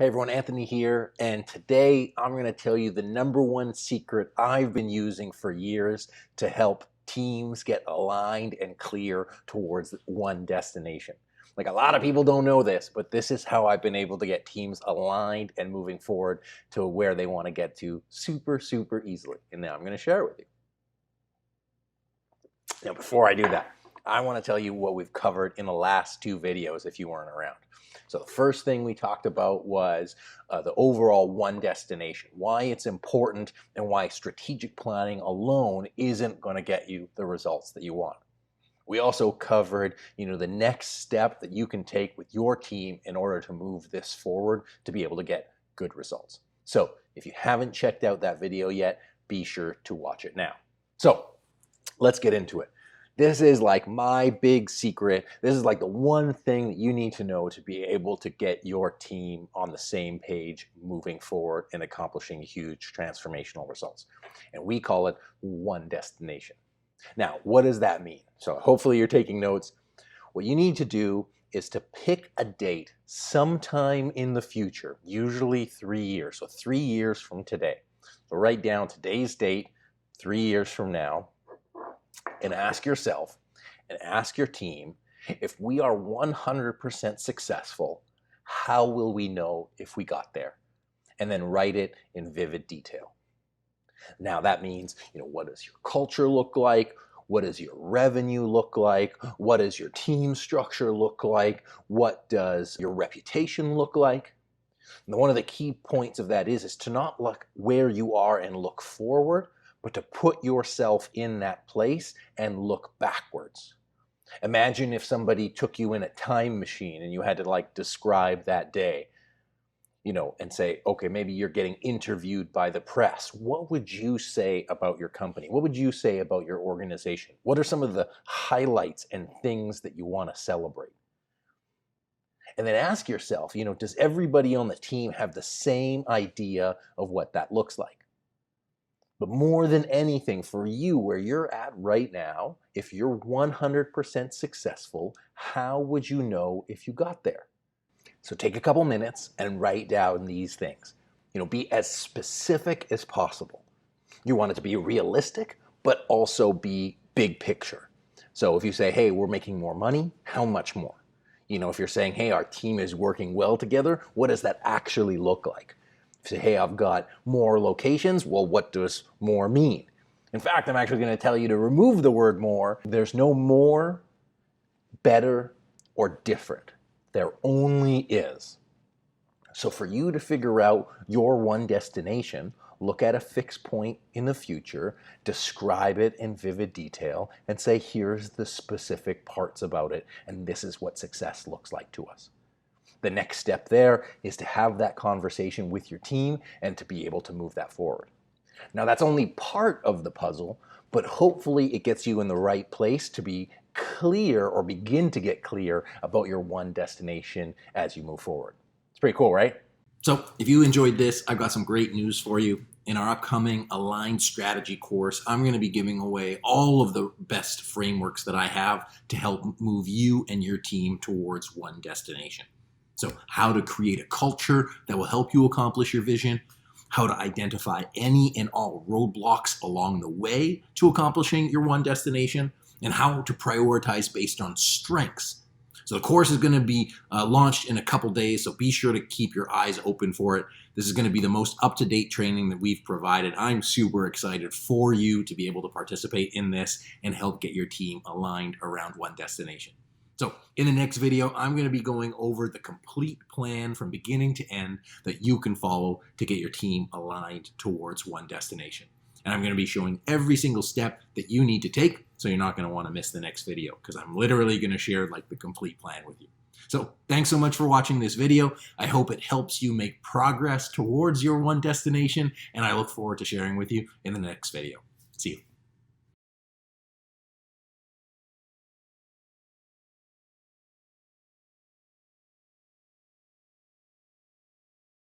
Hey everyone, Anthony here, and today I'm going to tell you the #1 secret I've been using for years to help teams get aligned and clear towards one destination. Like, a lot of people don't know this, but this is how I've been able to get teams aligned and moving forward to where they want to get to super easily. And now I'm going to share it with you. Now, before I do that, I want to tell you what we've covered in the last 2 videos if you weren't around. So the first thing we talked about was the overall one destination, why it's important and why strategic planning alone isn't going to get you the results that you want. We also covered, the next step that you can take with your team in order to move this forward to be able to get good results. So if you haven't checked out that video yet, be sure to watch it now. So let's get into it. This is like my big secret. This is like the one thing that you need to know to be able to get your team on the same page moving forward and accomplishing huge transformational results. And we call it one destination. Now, what does that mean? So hopefully you're taking notes. What you need to do is to pick a date sometime in the future, usually 3 years. So 3 years from today. So write down today's date, 3 years from now, and ask yourself and ask your team, if we are 100% successful, how will we know if we got there? And then write it in vivid detail. Now that means, what does your culture look like? What does your revenue look like? What does your team structure look like? What does your reputation look like? And one of the key points of that is to not look where you are and look forward, but to put yourself in that place and look backwards. Imagine if somebody took you in a time machine and you had to describe that day, and say, okay, maybe you're getting interviewed by the press. What would you say about your company? What would you say about your organization? What are some of the highlights and things that you want to celebrate? And then ask yourself, does everybody on the team have the same idea of what that looks like? But more than anything, for you, where you're at right now, if you're 100% successful, how would you know if you got there? So take a couple minutes and write down these things. Be as specific as possible. You want it to be realistic, but also be big picture. So if you say, hey, we're making more money, how much more? If you're saying, hey, our team is working well together, what does that actually look like? If you say, hey, I've got more locations, well, what does more mean? In fact, I'm actually going to tell you to remove the word more. There's no more, better, or different. There only is. So for you to figure out your one destination, look at a fixed point in the future, describe it in vivid detail, and say, here's the specific parts about it, and this is what success looks like to us. The next step there is to have that conversation with your team and to be able to move that forward. Now, that's only part of the puzzle, but hopefully it gets you in the right place to be clear or begin to get clear about your one destination as you move forward. It's pretty cool, right? So if you enjoyed this, I've got some great news for you. In our upcoming Aligned Strategy course, I'm going to be giving away all of the best frameworks that I have to help move you and your team towards one destination. So how to create a culture that will help you accomplish your vision, how to identify any and all roadblocks along the way to accomplishing your one destination, and how to prioritize based on strengths. So the course is going to be launched in a couple days, so be sure to keep your eyes open for it. This is going to be the most up-to-date training that we've provided. I'm super excited for you to be able to participate in this and help get your team aligned around one destination. So in the next video, I'm going to be going over the complete plan from beginning to end that you can follow to get your team aligned towards one destination. And I'm going to be showing every single step that you need to take, so you're not going to want to miss the next video, because I'm literally going to share the complete plan with you. So thanks so much for watching this video. I hope it helps you make progress towards your one destination, and I look forward to sharing with you in the next video. See you.